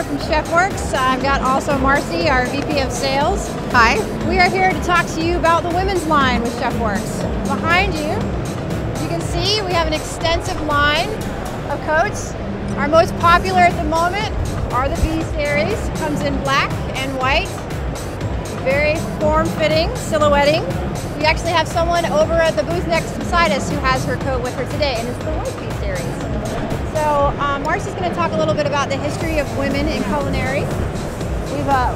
here from ChefWorks. I've got also Marcy, our VP of Sales. Hi. We are here to talk to you about the women's line with ChefWorks. Behind you, you can see we have an extensive line of coats. Our most popular at the moment are the B series. Comes in black and white. Very form-fitting, silhouetting. We actually have someone over at the booth next beside us who has her coat with her today, and it's the white B series. So Marcy's going to talk a little bit about the history of women in culinary.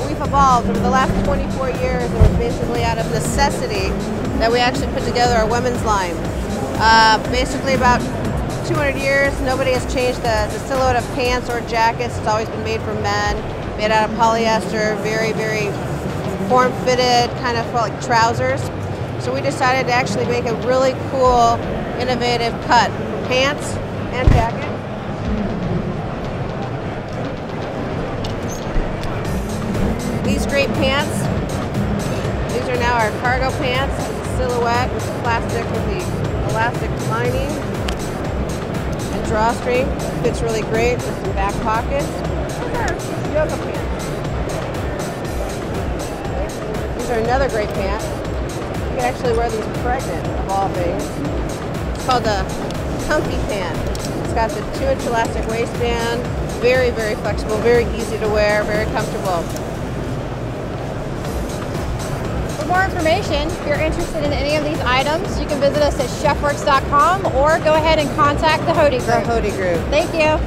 We've evolved over the last 24 years. It was basically out of necessity that we actually put together our women's line. Basically about 200 years, nobody has changed the silhouette of pants or jackets. It's always been made for men, made out of polyester, very, very form-fitted, kind of like trousers. So we decided to actually make a really cool, innovative cut for pants and jacket. These great pants, these are now our cargo pants. It's a silhouette with the plastic with the elastic lining and drawstring. Fits really great with some back pockets. Those are yoga pants. These are another great pant. You can actually wear these pregnant, of all things. It's called the comfy pant. It's got the 2-inch elastic waistband. Very, very flexible, very easy to wear, very comfortable. For more information, if you're interested in any of these items, you can visit us at chefworks.com or go ahead and contact the Hode Group. The Hode Group. Thank you.